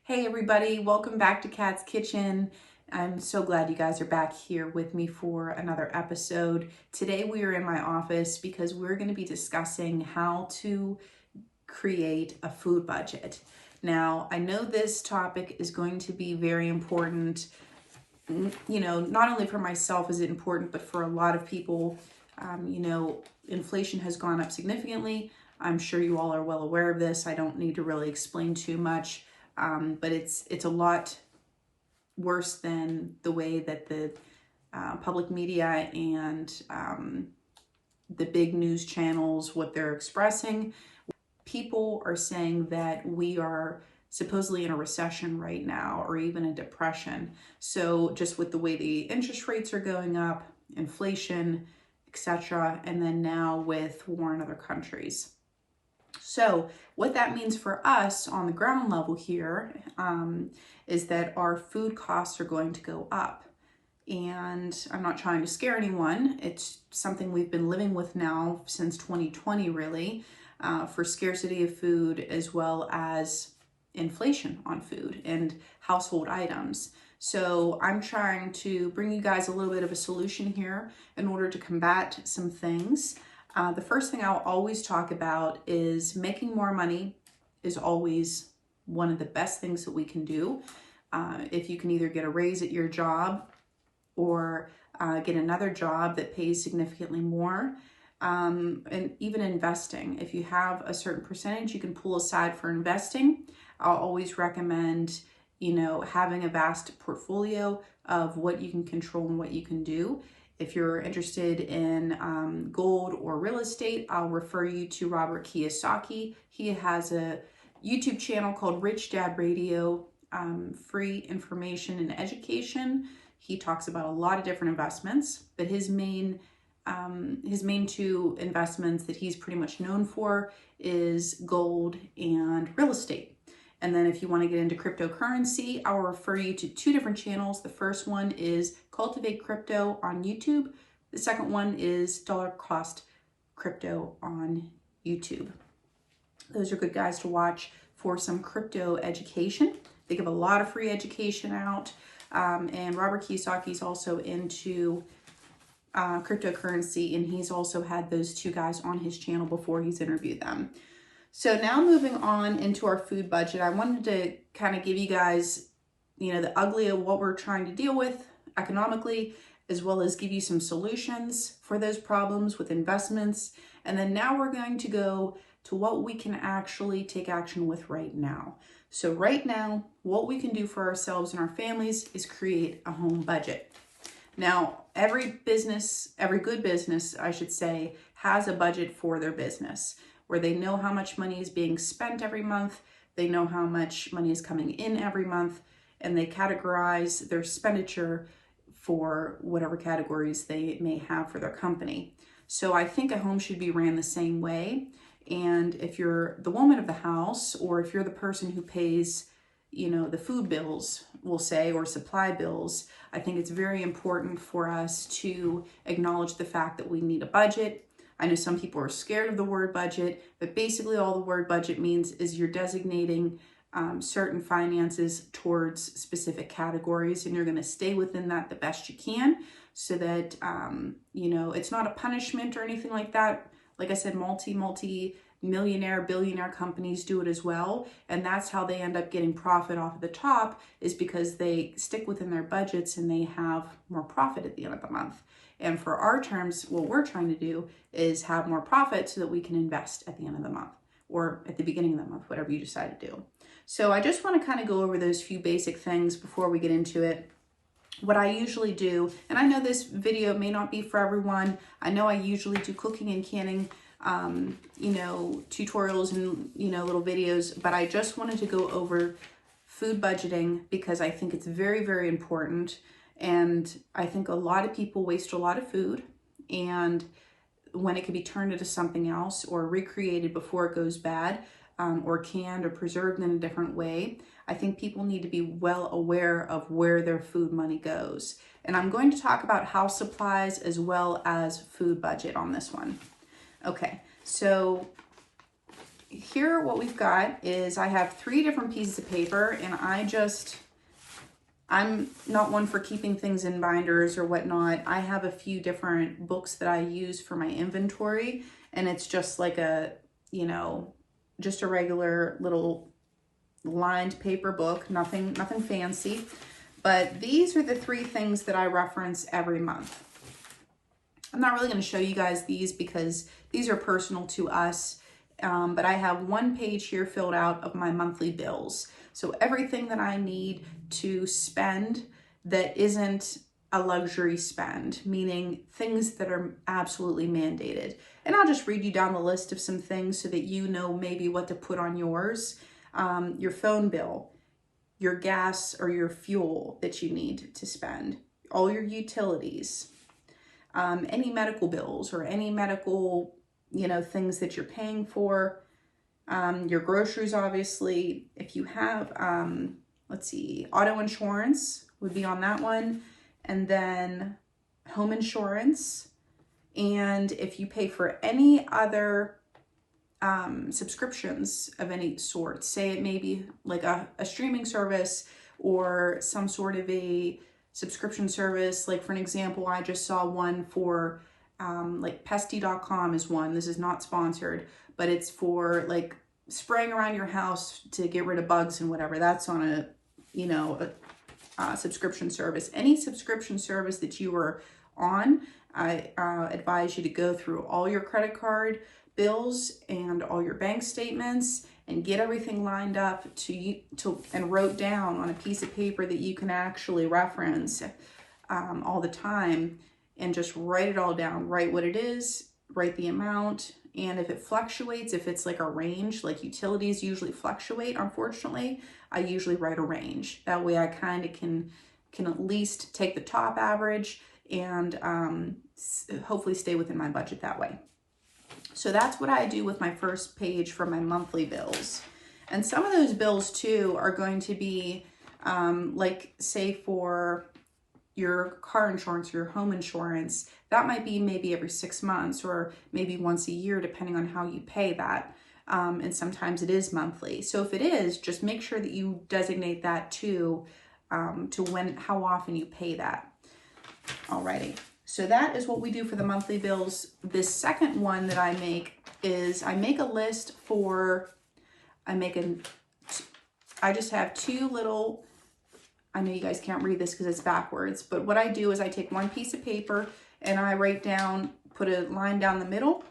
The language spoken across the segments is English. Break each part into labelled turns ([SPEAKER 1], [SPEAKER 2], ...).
[SPEAKER 1] Hey everybody, welcome back to Kat's Kitchen. I'm so glad you guys are back here with me for another episode. Today we are in my office because we're going to be discussing how to create a food budget. Now, I know this topic is going to be very important. Not only for myself is it important, but for a lot of people. Inflation has gone up significantly. I'm sure you all are well aware of this. I don't need to really explain too much. But it's a lot worse than the way that the public media and the big news channels, what they're expressing. People are saying that we are supposedly in a recession right now or even a depression. So just with the way the interest rates are going up, inflation, etc., and then now with war in other countries. So what that means for us on the ground level here is that our food costs are going to go up. And I'm not trying to scare anyone. It's something we've been living with now since 2020, really, for scarcity of food as well as inflation on food and household items. So I'm trying to bring you guys a little bit of a solution here in order to combat some things. The first thing I'll always talk about is making more money is always one of the best things that we can do. If you can either get a raise at your job or get another job that pays significantly more, and even investing. If you have a certain percentage you can pull aside for investing, I'll always recommend, having a vast portfolio of what you can control and what you can do. If you're interested in gold or real estate, I'll refer you to Robert Kiyosaki. He has a YouTube channel called Rich Dad Radio, free information and education. He talks about a lot of different investments, but his main two investments that he's pretty much known for is gold and real estate. And then if you want to get into cryptocurrency, I'll refer you to two different channels. The first one is Cultivate Crypto on YouTube. The second one is Dollar Cost Crypto on YouTube. Those are good guys to watch for some crypto education. They give a lot of free education out. And Robert Kiyosaki is also into cryptocurrency, and he's also had those two guys on his channel before he's interviewed them. So now moving on into our food budget, I wanted to kind of give you guys, the ugly of what we're trying to deal with economically, as well as give you some solutions for those problems with investments. And then now we're going to go to what we can actually take action with right now. So right now, what we can do for ourselves and our families is create a home budget. Now, every good business, I should say, has a budget for their business where they know how much money is being spent every month, they know how much money is coming in every month, and they categorize their expenditure for whatever categories they may have for their company. So I think a home should be ran the same way. And if you're the woman of the house, or if you're the person who pays, the food bills, we'll say, or supply bills, I think it's very important for us to acknowledge the fact that we need a budget. I know some people are scared of the word budget, but basically all the word budget means is you're designating certain finances towards specific categories, and you're going to stay within that the best you can so that, it's not a punishment or anything like that. Like I said, multi-millionaire, billionaire companies do it as well. And that's how they end up getting profit off of the top, is because they stick within their budgets and they have more profit at the end of the month. And for our terms, what we're trying to do is have more profit so that we can invest at the end of the month or at the beginning of the month, whatever you decide to do. So I just want to kind of go over those few basic things before we get into it. What I usually do, and I know this video may not be for everyone. I know I usually do cooking and canning, tutorials and, little videos, but I just wanted to go over food budgeting because I think it's very, very important. And I think a lot of people waste a lot of food, and when it could be turned into something else or recreated before it goes bad, or canned or preserved in a different way, I think people need to be well aware of where their food money goes. And I'm going to talk about house supplies as well as food budget on this one. Okay, so here what we've got is I have 3 different pieces of paper, and I'm not one for keeping things in binders or whatnot. I have a few different books that I use for my inventory, and it's just like a, you know, just a regular little lined paper book, nothing fancy. But these are the 3 things that I reference every month. I'm not really going to show you guys these because these are personal to us, but I have 1 page here filled out of my monthly bills. So everything that I need to spend that isn't a luxury spend, meaning things that are absolutely mandated. And I'll just read you down the list of some things so that you know maybe what to put on yours. Your phone bill, your gas or your fuel that you need to spend, all your utilities, any medical bills or any medical, you know, things that you're paying for, your groceries, obviously. If you have, let's see, auto insurance would be on that one, and then home insurance. And if you pay for any other subscriptions of any sort, say it may be like a streaming service or some sort of a subscription service. Like for an example, I just saw one for like pesty.com is one. This is not sponsored, but it's for like spraying around your house to get rid of bugs and whatever. That's on a, you know, a subscription service. Any subscription service that you are on, I advise you to go through all your credit card bills and all your bank statements and get everything lined up and wrote down on a piece of paper that you can actually reference all the time, and just write it all down. Write what it is, write the amount, and if it fluctuates, if it's like a range, like utilities usually fluctuate, unfortunately, I usually write a range. That way I kind of can at least take the top average and hopefully stay within my budget that way. So that's what I do with my first page for my monthly bills. And some of those bills too are going to be like, say for your car insurance or your home insurance, that might be maybe every 6 months or maybe once a year, depending on how you pay that. And sometimes it is monthly. So if it is, just make sure that you designate that too, to how often you pay that. Alrighty. So that is what we do for the monthly bills. This second one that I make is I make a list for, I just have 2 little, I know you guys can't read this because it's backwards, but what I do is I take 1 piece of paper and I write down, put a line down the middle,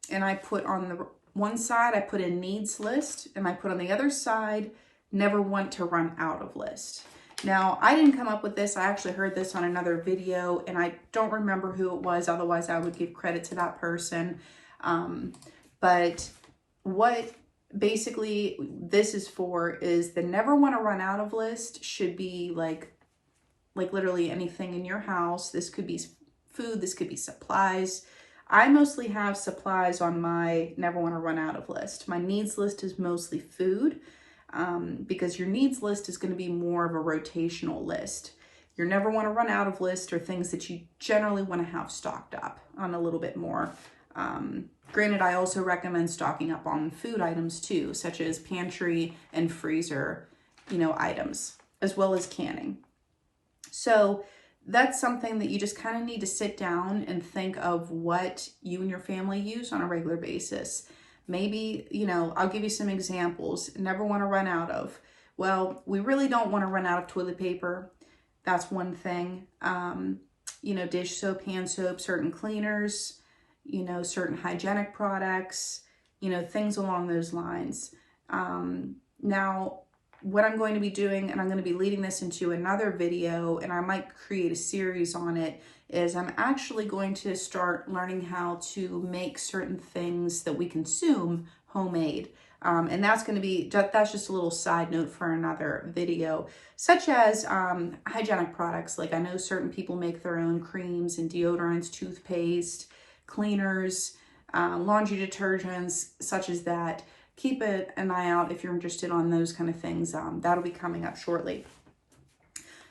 [SPEAKER 1] and I put on the one side, I put a needs list, and I put on the other side, never want to run out of list. Now, I didn't come up with this. I actually heard this on another video, and I don't remember who it was. Otherwise, I would give credit to that person. But what basically this is for is the never want to run out of list should be like literally anything in your house. This could be food. This could be supplies. I mostly have supplies on my never want to run out of list. My needs list is mostly food. Because your needs list is going to be more of a rotational list. Your never want to run out of list are things that you generally want to have stocked up on a little bit more. Granted, I also recommend stocking up on food items too, such as pantry and freezer, you know, items, as well as canning. So that's something that you just kind of need to sit down and think of what you and your family use on a regular basis. Maybe, you know, I'll give you some examples. Never want to run out of. Well, we really don't want to run out of toilet paper. That's one thing. You know, dish soap, hand soap, certain cleaners, you know, certain hygienic products, you know, things along those lines. Now, what I'm going to be doing, and I'm going to be leading this into another video, and I might create a series on it, is I'm actually going to start learning how to make certain things that we consume homemade. And that's going to be, that's just a little side note for another video, such as hygienic products. Like I know certain people make their own creams and deodorants, toothpaste, cleaners, laundry detergents, such as that. Keep an eye out if you're interested on those kind of things. That'll be coming up shortly.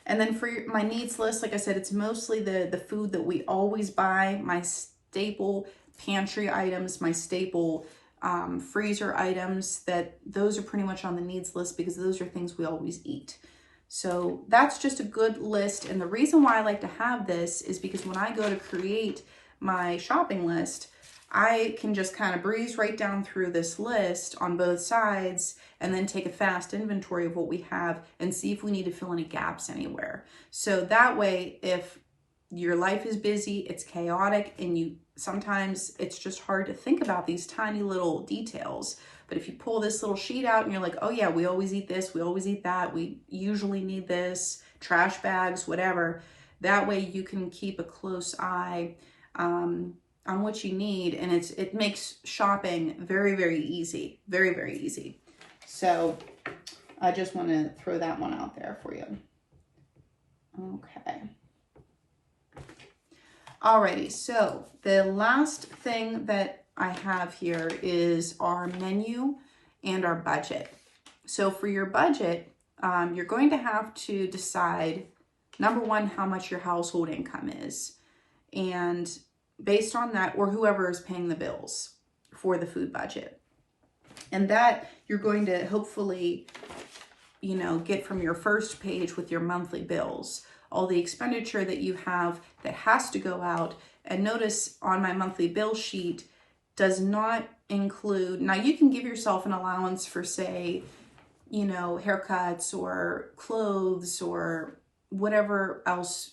[SPEAKER 1] And then for my needs list, like I said, it's mostly the food that we always buy, my staple pantry items, my staple freezer items, that those are pretty much on the needs list because those are things we always eat. So that's just a good list. And the reason why I like to have this is because when I go to create my shopping list, I can just kind of breeze right down through this list on both sides and then take a fast inventory of what we have and see if we need to fill any gaps anywhere. So that way, if your life is busy, it's chaotic, and sometimes it's just hard to think about these tiny little details. But if you pull this little sheet out and you're like, oh yeah, we always eat this, we always eat that, we usually need this, trash bags, whatever, that way you can keep a close eye on what you need, and it makes shopping very, very easy, very, very easy. So I just want to throw that one out there for you. Okay. Alrighty, so the last thing that I have here is our menu and our budget. So for your budget, you're going to have to decide, number one, how much your household income is. And based on that, or whoever is paying the bills for the food budget. And that you're going to hopefully, get from your first page with your monthly bills, all the expenditure that you have that has to go out. And notice on my monthly bill sheet does not include, now you can give yourself an allowance for, say, haircuts or clothes or whatever else,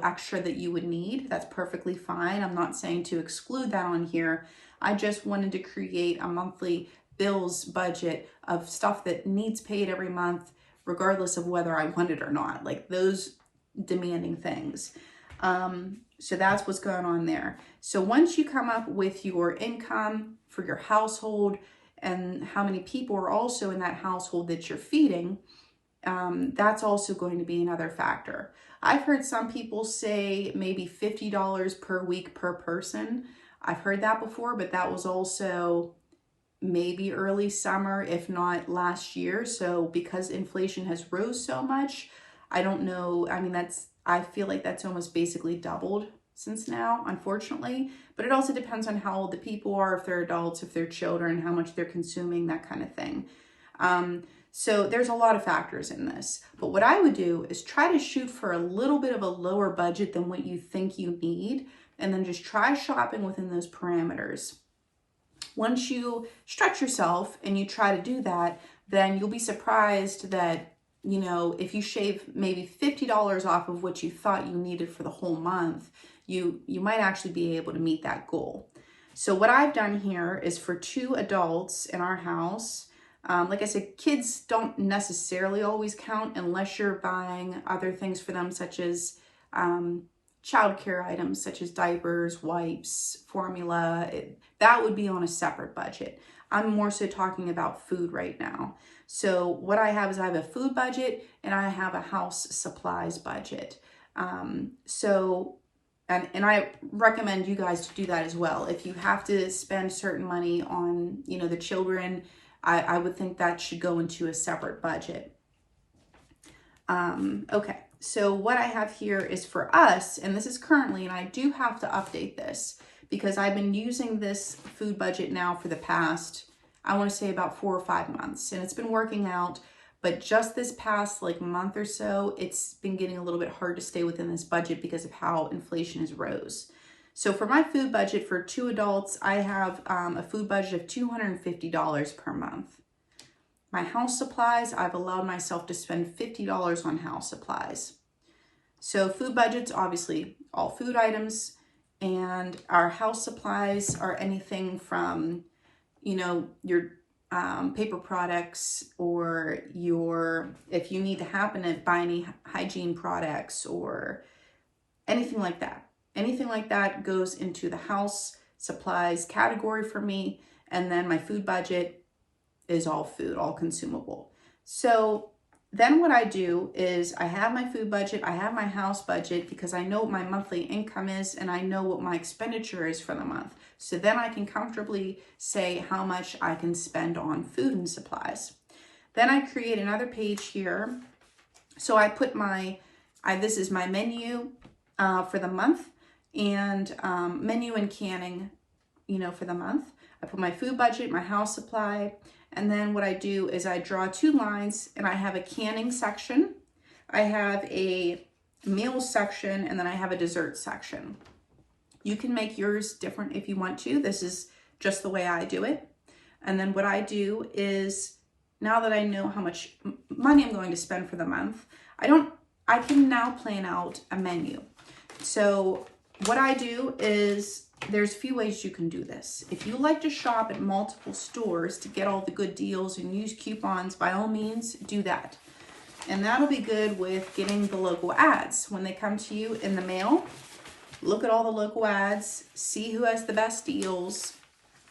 [SPEAKER 1] extra that you would need. That's perfectly fine. I'm not saying to exclude that on here. I just wanted to create a monthly bills budget of stuff that needs paid every month, regardless of whether I want it or not, like those demanding things. So that's what's going on there. So once you come up with your income for your household and how many people are also in that household that you're feeding, that's also going to be another factor. I've heard some people say maybe $50 per week per person. I've heard that before, but that was also maybe early summer, if not last year. So because inflation has rose so much, I don't know. I mean, I feel like that's almost basically doubled since now, unfortunately. But it also depends on how old the people are, if they're adults, if they're children, how much they're consuming, that kind of thing. So there's a lot of factors in this. But what I would do is try to shoot for a little bit of a lower budget than what you think you need, and then just try shopping within those parameters. Once you stretch yourself and you try to do that, then you'll be surprised that, if you shave maybe $50 off of what you thought you needed for the whole month, you might actually be able to meet that goal. So what I've done here is for 2 adults in our house. Like I said, kids don't necessarily always count unless you're buying other things for them, such as childcare items, such as diapers, wipes, formula. That would be on a separate budget. I'm more so talking about food right now. So what I have is I have a food budget and I have a house supplies budget. And I recommend you guys to do that as well. If you have to spend certain money on, the children, I would think that should go into a separate budget. Okay, so what I have here is for us, and this is currently, and I do have to update this because I've been using this food budget now for the past, I want to say about 4 or 5 months, and it's been working out. But just this past month or so, it's been getting a little bit hard to stay within this budget because of how inflation has rose. So for my food budget for 2 adults, I have a food budget of $250 per month. My house supplies, I've allowed myself to spend $50 on house supplies. So food budget's obviously all food items, and our house supplies are anything from, your paper products, or if you need to happen to buy any hygiene products or anything like that. Anything like that goes into the house supplies category for me. And then my food budget is all food, all consumable. So then what I do is I have my food budget, I have my house budget, because I know what my monthly income is and I know what my expenditure is for the month. So then I can comfortably say how much I can spend on food and supplies. Then I create another page here. So I put this is my menu for the month, and menu and canning, for the month. I put my food budget, my house supply, and then what I do is I draw 2 lines and I have a canning section, I have a meals section, and then I have a dessert section. You can make yours different if you want to. This is just the way I do it. And then what I do is, now that I know how much money I'm going to spend for the month, I can now plan out a menu. So what I do is, there's a few ways you can do this. If you like to shop at multiple stores to get all the good deals and use coupons, by all means, do that. And that'll be good with getting the local ads. When they come to you in the mail, look at all the local ads, see who has the best deals,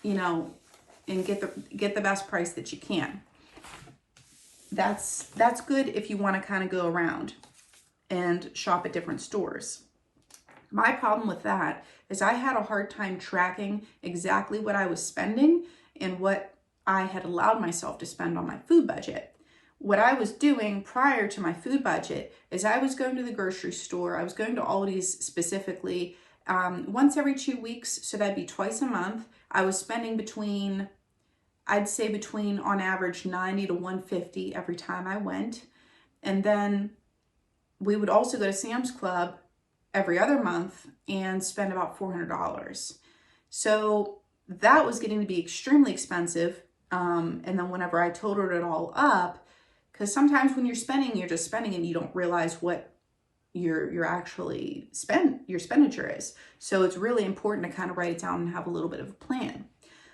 [SPEAKER 1] you know, and get the best price that you can. That's good if you want to kind of go around and shop at different stores. My problem with that is I had a hard time tracking exactly what I was spending and what I had allowed myself to spend on my food budget. What I was doing prior to my food budget is I was going to the grocery store. I was going to Aldi's specifically once every 2 weeks, so that'd be twice a month. I was spending between on average 90 to 150 every time I went. And then we would also go to Sam's Club every other month and spend about $400. So that was getting to be extremely expensive. And then whenever I totaled it all up, because sometimes when you're spending, you're just spending and you don't realize what your expenditure is. So it's really important to kind of write it down and have a little bit of a plan.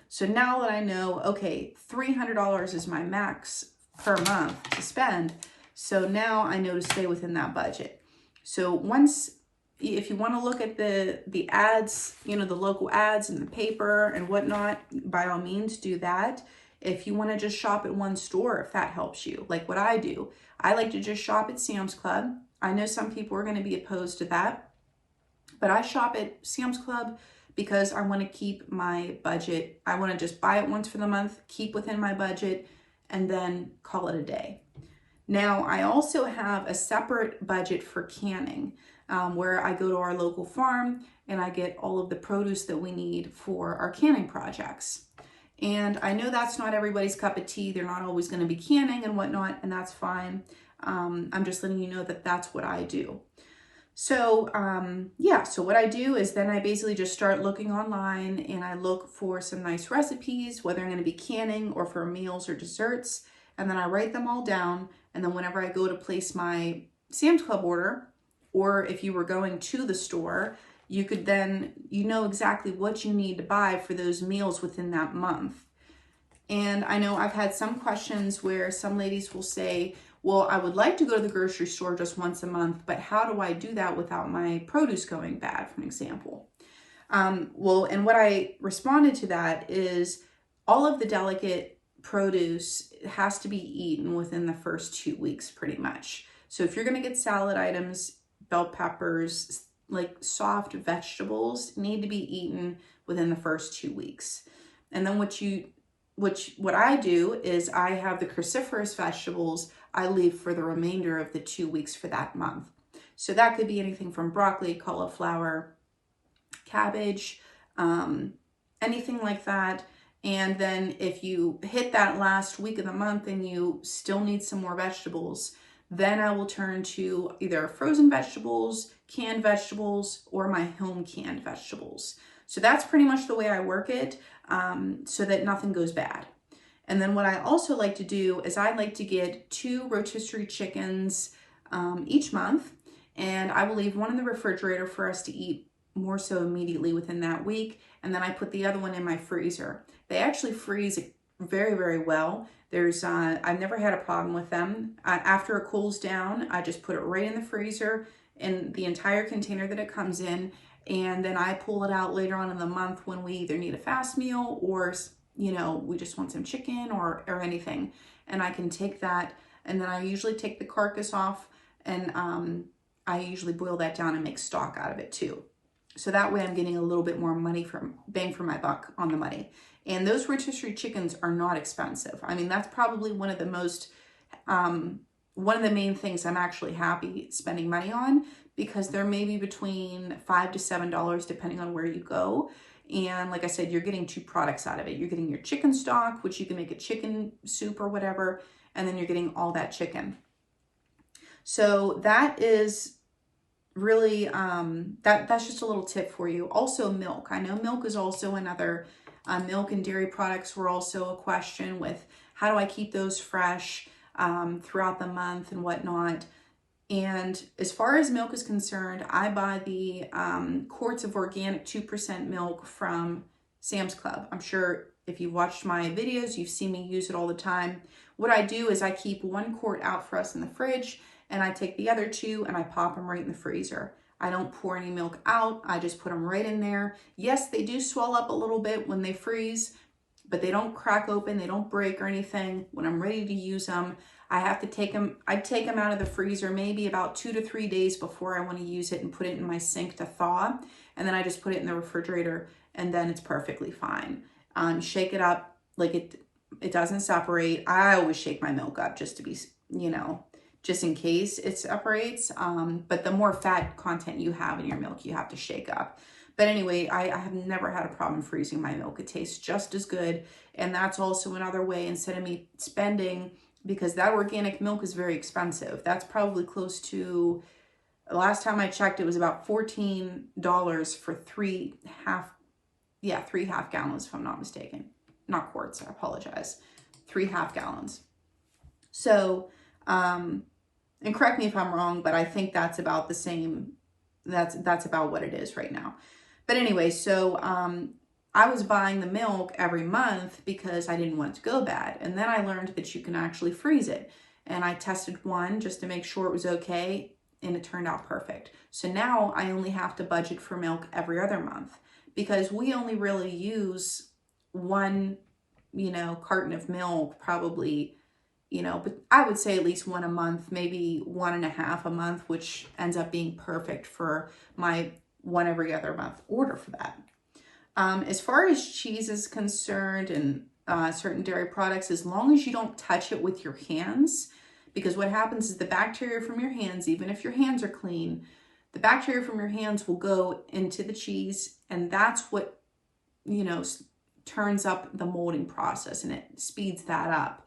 [SPEAKER 1] So now that I know, okay, $300 is my max per month to spend. So now I know to stay within that budget. So if you want to look at the ads, you know, the local ads in the paper and whatnot, by all means do that. If you want to just shop at one store, if that helps you, like what I do, I like to just shop at Sam's Club. I know some people are going to be opposed to that, but I shop at Sam's Club because I want to keep my budget. I want to just buy it once for the month, keep within my budget, and then call it a day. Now, I also have a separate budget for canning, where I go to our local farm and I get all of the produce that we need for our canning projects. And I know that's not everybody's cup of tea. They're not always going to be canning and whatnot, and that's fine. I'm just letting you know that that's what I do. So so what I do is then I basically just start looking online and I look for some nice recipes, whether I'm going to be canning or for meals or desserts, and then I write them all down. And then whenever I go to place my Sam's Club order, or if you were going to the store, you could then, you know exactly what you need to buy for those meals within that month. And I know I've had some questions where some ladies will say, well, I would like to go to the grocery store just once a month, but how do I do that without my produce going bad, for an example? And what I responded to that is all of the delicate produce has to be eaten within the first 2 weeks, pretty much. So if you're going to get salad items, bell peppers, like soft vegetables need to be eaten within the first 2 weeks. And then what I do is I have the cruciferous vegetables I leave for the remainder of the 2 weeks for that month. So that could be anything from broccoli, cauliflower, cabbage, anything like that. And then if you hit that last week of the month and you still need some more vegetables, then I will turn to either frozen vegetables, canned vegetables, or my home canned vegetables. So that's pretty much the way I work it, so that nothing goes bad. And then what I also like to do is I like to get 2 rotisserie chickens each month, and I will leave one in the refrigerator for us to eat more so immediately within that week. And then I put the other one in my freezer. They actually freeze very, very well. I've never had a problem with them. After it cools down, I just put it right in the freezer in the entire container that it comes in. And then I pull it out later on in the month when we either need a fast meal or, you know, we just want some chicken or anything. And I can take that, and then I usually take the carcass off, and I usually boil that down and make stock out of it too. So that way I'm getting a little bit more bang for my buck on the money. And those rotisserie chickens are not expensive. I mean, that's probably one of the main things I'm actually happy spending money on, because they're maybe between $5 to $7 depending on where you go. And like I said, you're getting 2 products out of it. You're getting your chicken stock, which you can make a chicken soup or whatever, and then you're getting all that chicken. So that is really, that's just a little tip for you. Also milk. I know milk is also another, milk and dairy products were also a question with how do I keep those fresh throughout the month and whatnot. And as far as milk is concerned, I buy the quarts of organic 2% milk from Sam's Club. I'm sure if you've watched my videos, you've seen me use it all the time. What I do is I keep 1 quart out for us in the fridge, and I take the other 2 and I pop them right in the freezer. I don't pour any milk out. I just put them right in there. Yes, they do swell up a little bit when they freeze, but they don't crack open. They don't break or anything. When I'm ready to use them, I have to take them, I take them out of the freezer maybe about 2 to 3 days before I want to use it and put it in my sink to thaw. And then I just put it in the refrigerator and then it's perfectly fine. Shake it up like it doesn't separate. I always shake my milk up just to be, you know, just in case it separates. But the more fat content you have in your milk, you have to shake up. But anyway, I have never had a problem freezing my milk. It tastes just as good. And that's also another way, instead of me spending, because that organic milk is very expensive. That's probably close to, the last time I checked, it was about $14 for 3 half gallons, if I'm not mistaken. Not quarts, I apologize. 3 half gallons. So, and correct me if I'm wrong, but I think that's about the same. That's about what it is right now. But anyway, so I was buying the milk every month because I didn't want it to go bad. And then I learned that you can actually freeze it. And I tested one just to make sure it was okay, and it turned out perfect. So now I only have to budget for milk every other month, because we only really use 1, carton of milk probably, but I would say at least 1 a month, maybe 1.5 a month, which ends up being perfect for my 1 every other month order for that. As far as cheese is concerned and certain dairy products, as long as you don't touch it with your hands, because what happens is the bacteria from your hands, even if your hands are clean, the bacteria from your hands will go into the cheese, and that's what, turns up the molding process, and it speeds that up.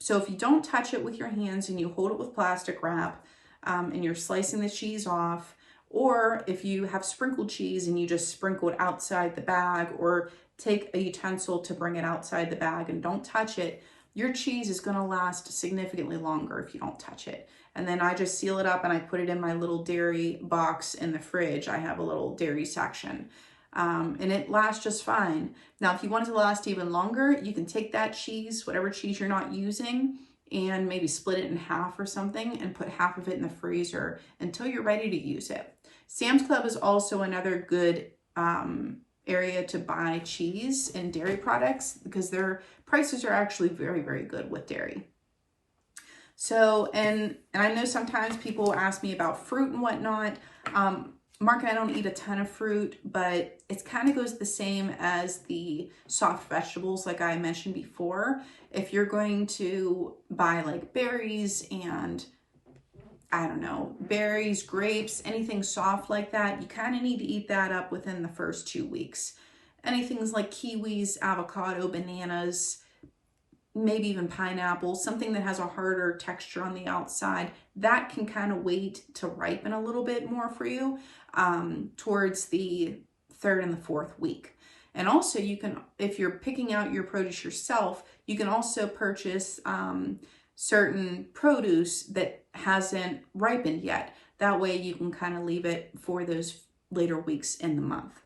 [SPEAKER 1] So if you don't touch it with your hands and you hold it with plastic wrap, and you're slicing the cheese off, or if you have sprinkled cheese and you just sprinkle it outside the bag, or take a utensil to bring it outside the bag and don't touch it, your cheese is going to last significantly longer if you don't touch it. And then I just seal it up and I put it in my little dairy box in the fridge. I have a little dairy section. And it lasts just fine. Now, if you want it to last even longer, you can take that cheese, whatever cheese you're not using, and maybe split it in half or something and put half of it in the freezer until you're ready to use it. Sam's Club is also another good area to buy cheese and dairy products, because their prices are actually very, very good with dairy. So, and I know sometimes people ask me about fruit and whatnot. Mark and I don't eat a ton of fruit, but it kind of goes the same as the soft vegetables, like I mentioned before. If you're going to buy like berries and, I don't know, berries, grapes, anything soft like that, you kind of need to eat that up within the first 2 weeks. Anything like kiwis, avocado, bananas, maybe even pineapple, something that has a harder texture on the outside, that can kind of wait to ripen a little bit more for you towards the 3rd and the 4th week. And also you can, if you're picking out your produce yourself, you can also purchase certain produce that hasn't ripened yet. That way you can kind of leave it for those later weeks in the month.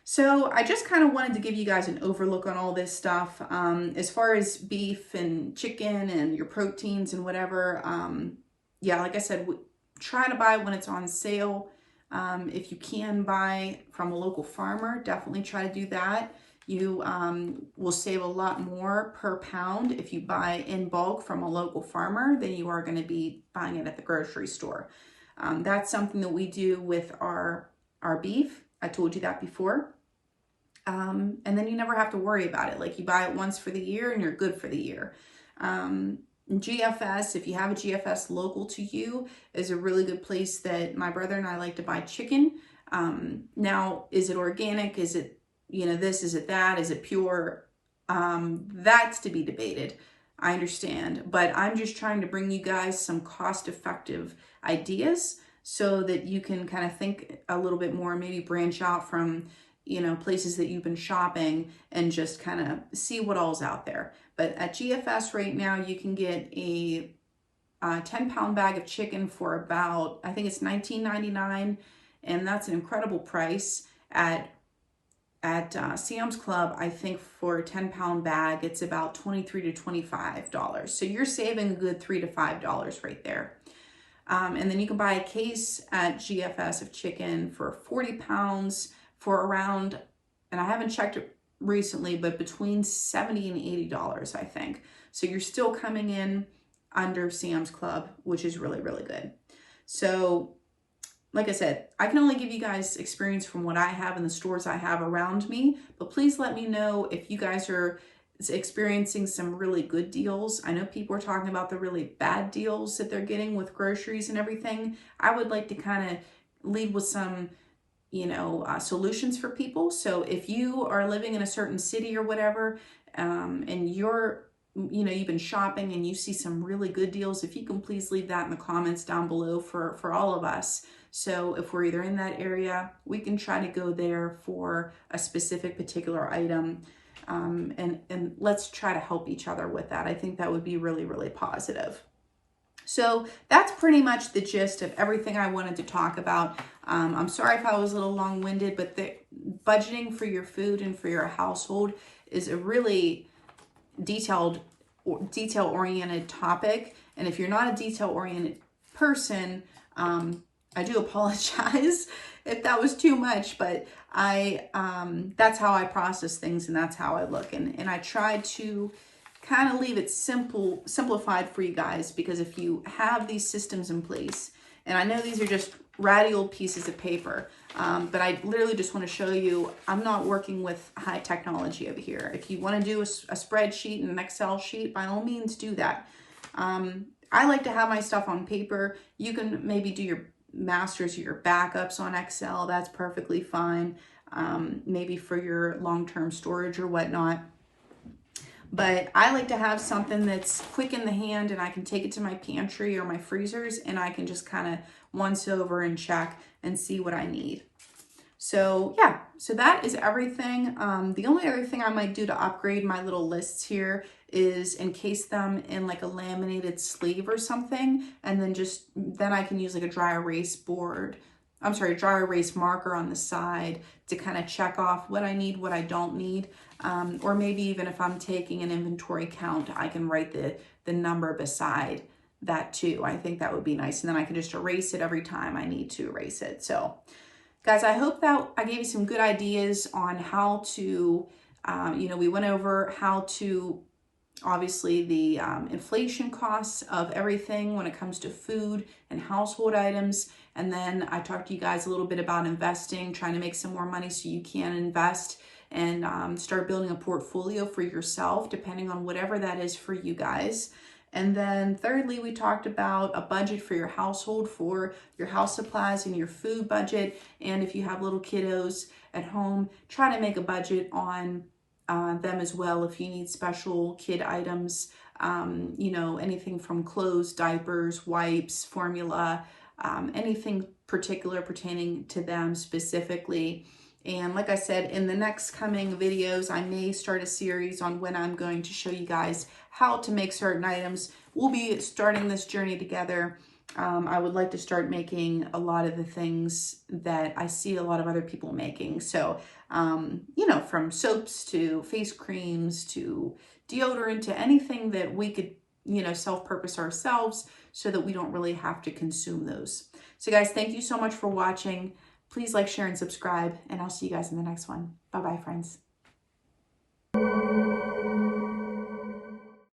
[SPEAKER 1] So I just kind of wanted to give you guys an overlook on all this stuff. As far as beef and chicken and your proteins and whatever, yeah, like I said, try to buy when it's on sale. If you can buy from a local farmer, definitely try to do that. You will save a lot more per pound if you buy in bulk from a local farmer than you are going to be buying it at the grocery store. That's something that we do with our beef. I told you that before. And then you never have to worry about it. Like, you buy it once for the year and you're good for the year. GFS, if you have a GFS local to you, is a really good place that my brother and I like to buy chicken. Now, is it organic? Is it, this, is it that? Is it pure? That's to be debated. I understand, but I'm just trying to bring you guys some cost-effective ideas so that you can kind of think a little bit more, maybe branch out from, places that you've been shopping and just kind of see what all's out there. But at GFS right now, you can get a 10-pound bag of chicken for about, I think it's $19.99, and that's an incredible price. At Sam's Club, I think for a 10-pound bag, it's about $23 to $25. So you're saving a good $3 to $5 right there. And then you can buy a case at GFS of chicken for 40 pounds for around, and I haven't checked it recently, but between $70 and $80, I think. So you're still coming in under Sam's Club, which is really, really good. So like I said, I can only give you guys experience from what I have in the stores I have around me, but please let me know if you guys are experiencing some really good deals. I know people are talking about the really bad deals that they're getting with groceries and everything. I would like to kind of lead with some, solutions for people. So if you are living in a certain city or whatever, and you've been shopping and you see some really good deals, if you can please leave that in the comments down below for all of us. So if we're either in that area, we can try to go there for a specific particular item. And let's try to help each other with that. I think that would be really, really positive. So that's pretty much the gist of everything I wanted to talk about. I'm sorry if I was a little long-winded, but the budgeting for your food and for your household is a really detail-oriented topic. And if you're not a detail-oriented person, I do apologize if that was too much, but that's how I process things and that's how I look. And I try to kind of leave it simplified for you guys, because if you have these systems in place, and I know these are just ratty old pieces of paper, but I literally just want to show you, I'm not working with high technology over here. If you want to do a spreadsheet and an Excel sheet, by all means do that. I like to have my stuff on paper. You can maybe do your masters, your backups on Excel. That's perfectly fine. Maybe for your long-term storage or whatnot. But I like to have something that's quick in the hand and I can take it to my pantry or my freezers and I can just kind of once over and check and see what I need. So yeah, so that is everything. The only other thing I might do to upgrade my little lists here is encase them in like a laminated sleeve or something, and then I can use like a dry erase marker on the side to kind of check off what I need, what I don't need. Or maybe even if I'm taking an inventory count, I can write the number beside that too. I think that would be nice. And then I can just erase it every time I need to erase it. So guys, I hope that I gave you some good ideas on how to, we went over how to, obviously the inflation costs of everything when it comes to food and household items. And then I talked to you guys a little bit about investing, trying to make some more money so you can invest and start building a portfolio for yourself, depending on whatever that is for you guys. And then thirdly, we talked about a budget for your household, for your house supplies and your food budget. And if you have little kiddos at home, try to make a budget on them as well. If you need special kid items, anything from clothes, diapers, wipes, formula, anything particular pertaining to them specifically. And like I said, in the next coming videos, I may start a series on when I'm going to show you guys how to make certain items. We'll be starting this journey together. I would like to start making a lot of the things that I see a lot of other people making. So, from soaps to face creams to deodorant to anything that we could, self-purpose ourselves so that we don't really have to consume those. So guys, thank you so much for watching. Please like, share, and subscribe, and I'll see you guys in the next one. Bye-bye, friends.